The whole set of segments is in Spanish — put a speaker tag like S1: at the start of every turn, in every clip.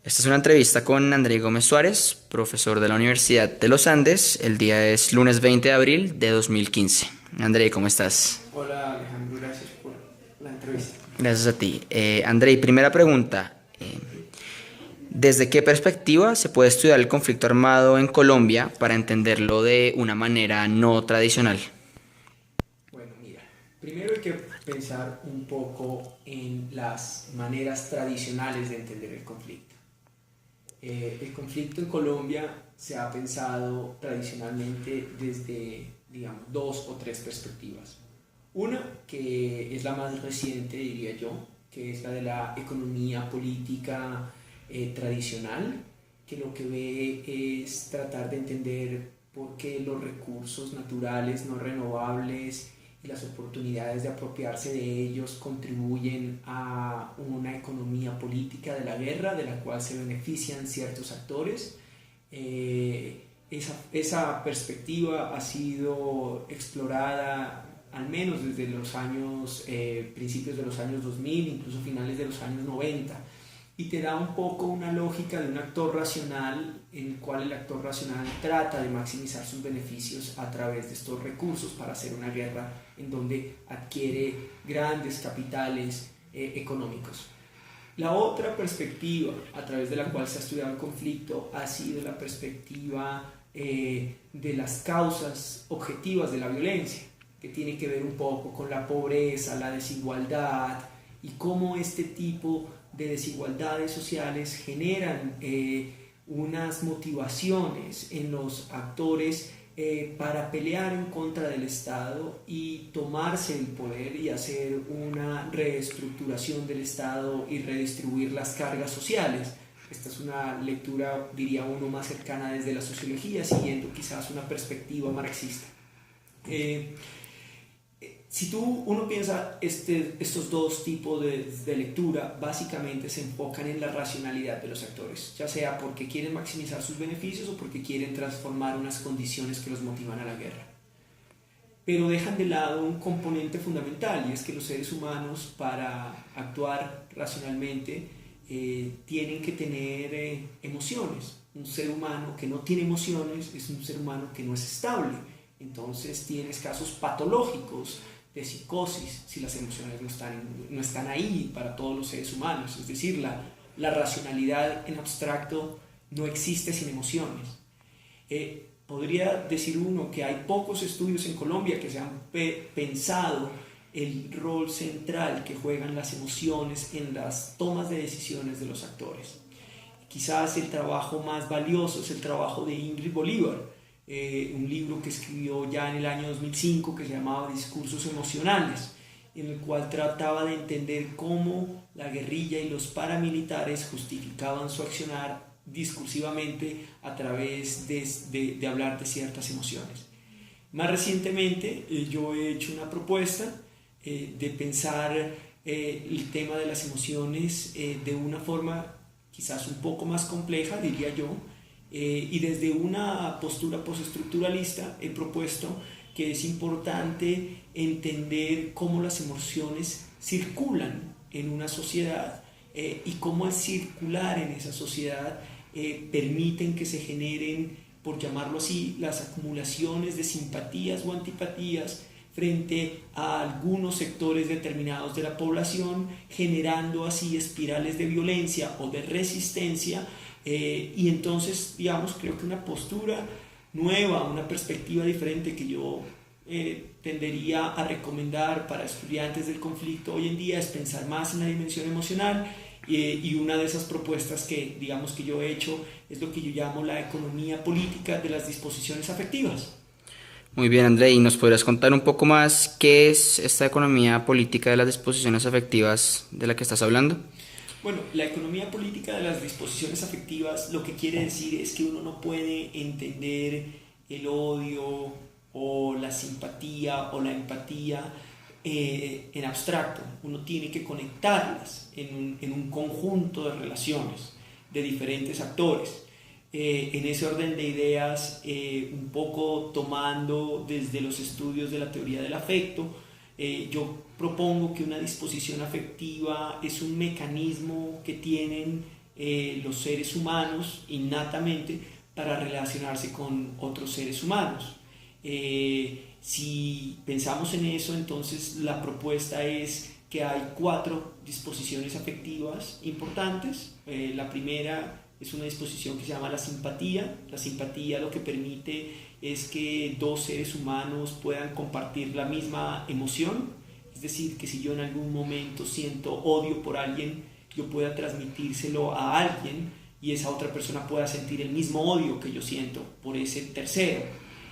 S1: Esta es una entrevista con André Gómez Suárez, profesor de la Universidad de los Andes. El día es lunes 20 de abril de 2015. André, ¿cómo estás?
S2: Hola Alejandro, gracias por la entrevista.
S1: Gracias a ti. André, primera pregunta. ¿Desde qué perspectiva se puede estudiar el conflicto armado en Colombia para entenderlo de una manera no tradicional?
S2: Bueno, mira, primero hay que pensar un poco en las maneras tradicionales de entender el conflicto. El conflicto en Colombia se ha pensado tradicionalmente desde, digamos, dos o tres perspectivas. Una, que es la más reciente, diría yo, que es la de la economía política tradicional, que lo que ve es tratar de entender por qué los recursos naturales no renovables y las oportunidades de apropiarse de ellos contribuyen a una economía política de la guerra, de la cual se benefician ciertos actores. Esa perspectiva ha sido explorada al menos desde los años, principios de los años 2000, incluso finales de los años 90, y te da un poco una lógica de un actor racional en el cual el actor racional trata de maximizar sus beneficios a través de estos recursos para hacer una guerra en donde adquiere grandes capitales económicos. La otra perspectiva a través de la cual se ha estudiado el conflicto ha sido la perspectiva de las causas objetivas de la violencia, que tiene que ver un poco con la pobreza, la desigualdad y cómo este tipo de desigualdades sociales generan unas motivaciones en los actores para pelear en contra del Estado y tomarse el poder y hacer una reestructuración del Estado y redistribuir las cargas sociales. Esta es una lectura, diría uno, más cercana desde la sociología, siguiendo quizás una perspectiva marxista. Si uno piensa estos dos tipos de lectura, básicamente se enfocan en la racionalidad de los actores, ya sea porque quieren maximizar sus beneficios o porque quieren transformar unas condiciones que los motivan a la guerra. Pero dejan de lado un componente fundamental, y es que los seres humanos, para actuar racionalmente, tienen que tener emociones. Un ser humano que no tiene emociones es un ser humano que no es estable. Entonces tienes casos patológicos de psicosis si las emociones no están ahí para todos los seres humanos. Es decir, la racionalidad en abstracto no existe sin emociones. Podría decir uno que hay pocos estudios en Colombia que se han pensado el rol central que juegan las emociones en las tomas de decisiones de los actores. Quizás el trabajo más valioso es el trabajo de Ingrid Bolívar, un libro que escribió ya en el año 2005 que se llamaba Discursos Emocionales, en el cual trataba de entender cómo la guerrilla y los paramilitares justificaban su accionar discursivamente a través de hablar de ciertas emociones. Más recientemente yo he hecho una propuesta de pensar el tema de las emociones de una forma quizás un poco más compleja, diría yo, y desde una postura postestructuralista he propuesto que es importante entender cómo las emociones circulan en una sociedad y cómo al circular en esa sociedad permiten que se generen, por llamarlo así, las acumulaciones de simpatías o antipatías frente a algunos sectores determinados de la población, generando así espirales de violencia o de resistencia. Y entonces, digamos, creo que una postura nueva, una perspectiva diferente que yo tendería a recomendar para estudiantes del conflicto hoy en día es pensar más en la dimensión emocional, y una de esas propuestas que, digamos, que yo he hecho es lo que yo llamo la economía política de las disposiciones afectivas.
S1: Muy bien, André, ¿y nos podrías contar un poco más qué es esta economía política de las disposiciones afectivas de la que estás hablando?
S2: Bueno, la economía política de las disposiciones afectivas lo que quiere decir es que uno no puede entender el odio o la simpatía o la empatía en abstracto. Uno tiene que conectarlas en un conjunto de relaciones de diferentes actores. En ese orden de ideas, un poco tomando desde los estudios de la teoría del afecto, yo propongo que una disposición afectiva es un mecanismo que tienen los seres humanos innatamente para relacionarse con otros seres humanos. Si pensamos en eso, entonces la propuesta es que hay 4 disposiciones afectivas importantes. La primera es una disposición que se llama la simpatía. La simpatía lo que permite es que 2 seres humanos puedan compartir la misma emoción. Es decir, que si yo en algún momento siento odio por alguien, yo pueda transmitírselo a alguien y esa otra persona pueda sentir el mismo odio que yo siento por ese tercero.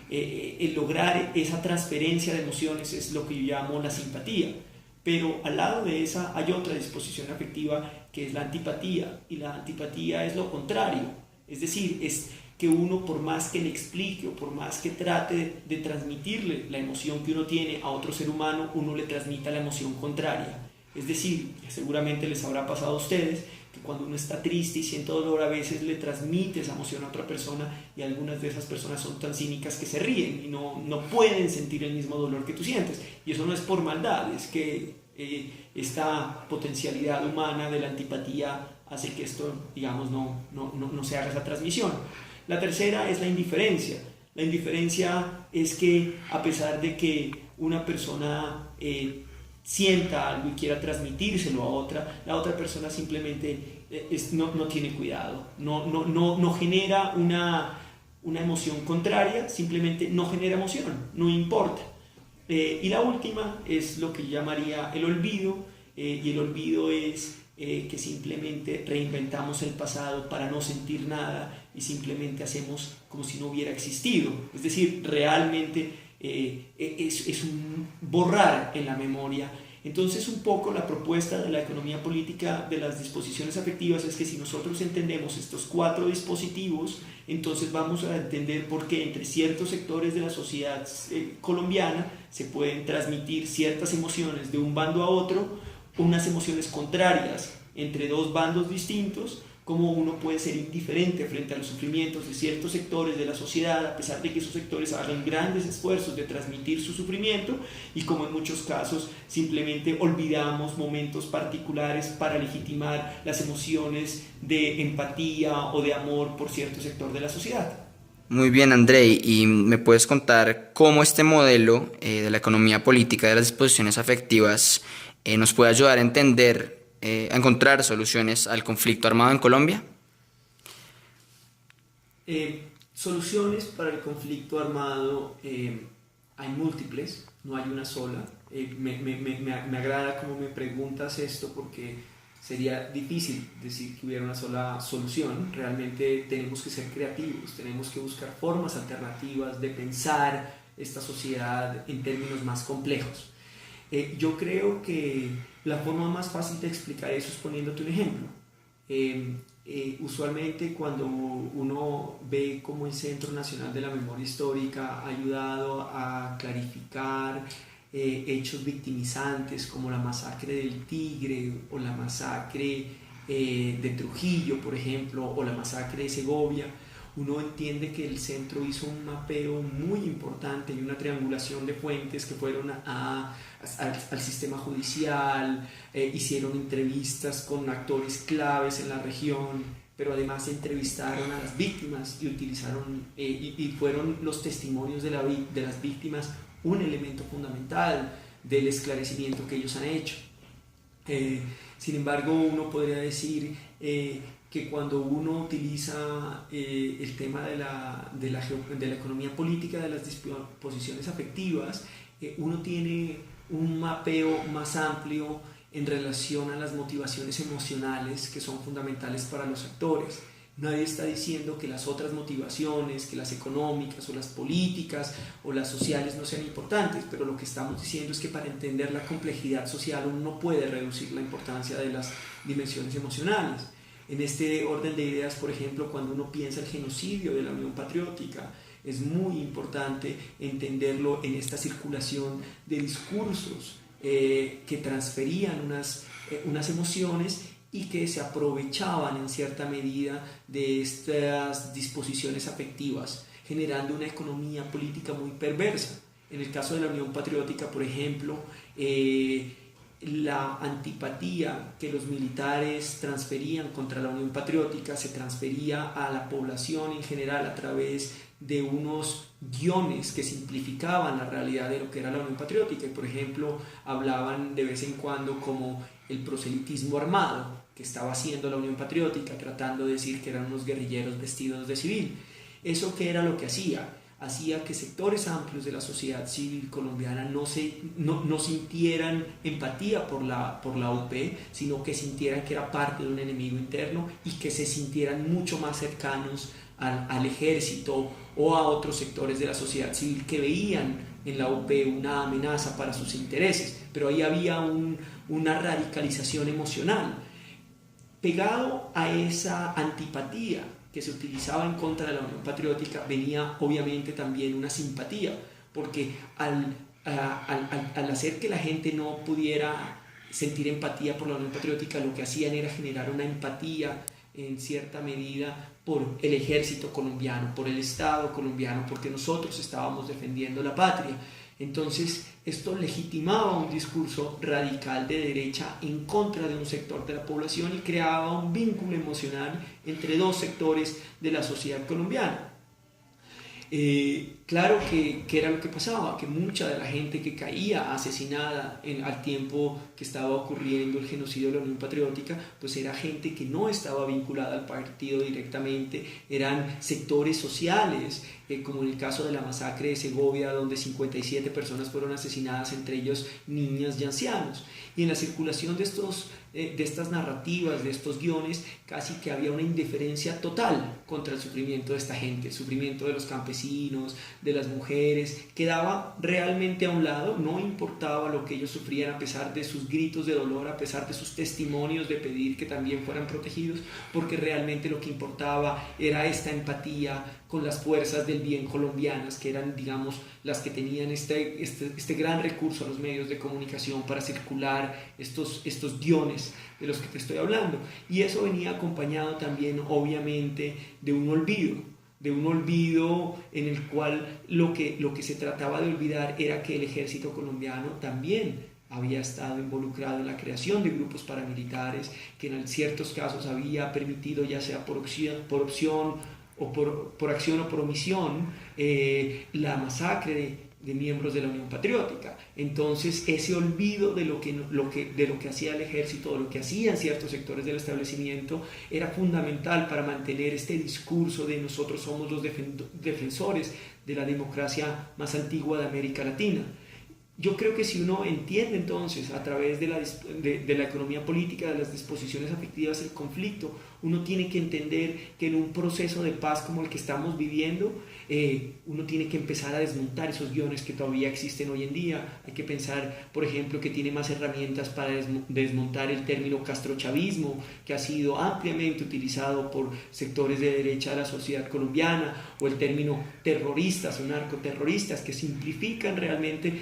S2: El lograr esa transferencia de emociones es lo que yo llamo la simpatía. Pero al lado de esa hay otra disposición afectiva que es la antipatía, y la antipatía es lo contrario, es decir, es que uno por más que le explique o por más que trate de transmitirle la emoción que uno tiene a otro ser humano, uno le transmita la emoción contraria. Es decir, seguramente les habrá pasado a ustedes que cuando uno está triste y siente dolor, a veces le transmite esa emoción a otra persona, y algunas de esas personas son tan cínicas que se ríen y no pueden sentir el mismo dolor que tú sientes. Y eso no es por maldad, es que esta potencialidad humana de la antipatía hace que esto, digamos, no se haga esa transmisión. La tercera es la indiferencia. La indiferencia es que a pesar de que una persona sienta algo y quiera transmitírselo a otra, la otra persona simplemente no tiene cuidado, no genera una emoción contraria, simplemente no genera emoción, no importa. Y la última es lo que yo llamaría el olvido, y el olvido es que simplemente reinventamos el pasado para no sentir nada y simplemente hacemos como si no hubiera existido. Es decir, realmente es un borrar en la memoria. Entonces, un poco la propuesta de la economía política de las disposiciones afectivas es que si nosotros entendemos estos 4 dispositivos, entonces vamos a entender por qué entre ciertos sectores de la sociedad colombiana se pueden transmitir ciertas emociones de un bando a otro, unas emociones contrarias entre 2 bandos distintos, cómo uno puede ser indiferente frente a los sufrimientos de ciertos sectores de la sociedad, a pesar de que esos sectores hagan grandes esfuerzos de transmitir su sufrimiento, y como en muchos casos simplemente olvidamos momentos particulares para legitimar las emociones de empatía o de amor por cierto sector de la sociedad.
S1: Muy bien, Andrei, ¿y me puedes contar cómo este modelo de la economía política de las disposiciones afectivas nos puede ayudar a entender, a encontrar soluciones al conflicto armado en Colombia?
S2: Soluciones para el conflicto armado hay múltiples, no hay una sola. Me agrada cómo me preguntas esto, porque sería difícil decir que hubiera una sola solución. Realmente tenemos que ser creativos, tenemos que buscar formas alternativas de pensar esta sociedad en términos más complejos. Yo creo que la forma más fácil de explicar eso es poniéndote un ejemplo. Usualmente cuando uno ve cómo el Centro Nacional de la Memoria Histórica ha ayudado a clarificar hechos victimizantes como la masacre del Tigre o la masacre de Trujillo, por ejemplo, o la masacre de Segovia, uno entiende que el centro hizo un mapeo muy importante y una triangulación de fuentes que fueron al sistema judicial, hicieron entrevistas con actores claves en la región, pero además entrevistaron a las víctimas y utilizaron y fueron los testimonios de las víctimas un elemento fundamental del esclarecimiento que ellos han hecho. Sin embargo, uno podría decir que cuando uno utiliza el tema de la economía política de las disposiciones afectivas, uno tiene un mapeo más amplio en relación a las motivaciones emocionales que son fundamentales para los actores. Nadie está diciendo que las otras motivaciones, que las económicas o las políticas o las sociales no sean importantes, pero lo que estamos diciendo es que para entender la complejidad social uno no puede reducir la importancia de las dimensiones emocionales. En este orden de ideas, por ejemplo, cuando uno piensa el genocidio de la Unión Patriótica, es muy importante entenderlo en esta circulación de discursos que transferían unas emociones y que se aprovechaban en cierta medida de estas disposiciones afectivas, generando una economía política muy perversa. En el caso de la Unión Patriótica, por ejemplo, la antipatía que los militares transferían contra la Unión Patriótica se transfería a la población en general a través de unos guiones que simplificaban la realidad de lo que era la Unión Patriótica y, por ejemplo, hablaban de vez en cuando como el proselitismo armado que estaba haciendo la Unión Patriótica, tratando de decir que eran unos guerrilleros vestidos de civil. ¿Eso qué era lo que hacía? Hacía que sectores amplios de la sociedad civil colombiana no sintieran empatía por la UP, sino que sintieran que era parte de un enemigo interno y que se sintieran mucho más cercanos al ejército o a otros sectores de la sociedad civil que veían en la UP una amenaza para sus intereses. Pero ahí había una radicalización emocional. Pegado a esa antipatía que se utilizaba en contra de la Unión Patriótica, venía obviamente también una simpatía, porque al hacer que la gente no pudiera sentir empatía por la Unión Patriótica, lo que hacían era generar una empatía en cierta medida por el ejército colombiano, por el Estado colombiano, porque nosotros estábamos defendiendo la patria. Entonces, esto legitimaba un discurso radical de derecha en contra de un sector de la población y creaba un vínculo emocional entre dos sectores de la sociedad colombiana. Claro que era lo que pasaba, que mucha de la gente que caía asesinada al tiempo que estaba ocurriendo el genocidio de la Unión Patriótica, pues era gente que no estaba vinculada al partido directamente, eran sectores sociales, como en el caso de la masacre de Segovia, donde 57 personas fueron asesinadas, entre ellos niñas y ancianos. Y en la circulación de estas narrativas, de estos guiones, casi que había una indiferencia total contra el sufrimiento de esta gente, el sufrimiento de los campesinos, de las mujeres, quedaba realmente a un lado, no importaba lo que ellos sufrían a pesar de sus gritos de dolor, a pesar de sus testimonios de pedir que también fueran protegidos, porque realmente lo que importaba era esta empatía con las fuerzas del bien colombianas, que eran, digamos, las que tenían este gran recurso a los medios de comunicación para circular estos guiones de los que te estoy hablando. Y eso venía acompañado también, obviamente, de un olvido en el cual lo que se trataba de olvidar era que el ejército colombiano también había estado involucrado en la creación de grupos paramilitares, que en ciertos casos había permitido, ya sea por opción o por acción o por omisión, la masacre de miembros de la Unión Patriótica. Entonces, ese olvido de lo que hacía el ejército, de lo que hacían ciertos sectores del establecimiento, era fundamental para mantener este discurso de nosotros somos los defensores de la democracia más antigua de América Latina. Yo creo que si uno entiende entonces a través de la economía política, de las disposiciones afectivas del conflicto, uno tiene que entender que en un proceso de paz como el que estamos viviendo, uno tiene que empezar a desmontar esos guiones que todavía existen hoy en día. Hay que pensar, por ejemplo, que tiene más herramientas para desmontar el término castrochavismo, que ha sido ampliamente utilizado por sectores de derecha de la sociedad colombiana, o el término terroristas o narcoterroristas, que simplifican realmente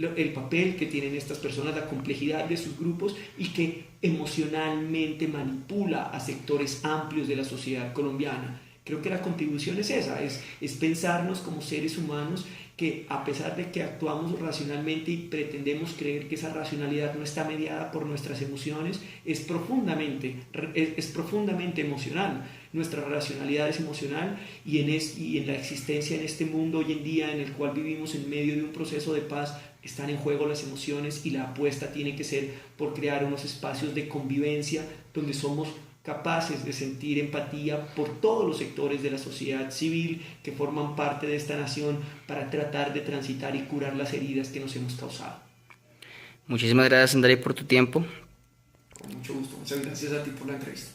S2: el papel que tienen estas personas, la complejidad de sus grupos, y que emocionalmente manipula a sectores amplios de la sociedad colombiana. Creo que la contribución es esa, es pensarnos como seres humanos que, a pesar de que actuamos racionalmente y pretendemos creer que esa racionalidad no está mediada por nuestras emociones, es profundamente emocional. Nuestra racionalidad es emocional y en la existencia en este mundo hoy en día en el cual vivimos en medio de un proceso de paz, están en juego las emociones, y la apuesta tiene que ser por crear unos espacios de convivencia donde somos capaces de sentir empatía por todos los sectores de la sociedad civil que forman parte de esta nación, para tratar de transitar y curar las heridas que nos hemos causado.
S1: Muchísimas gracias, André, por tu tiempo.
S2: Con mucho gusto. Muchas gracias a ti por la entrevista.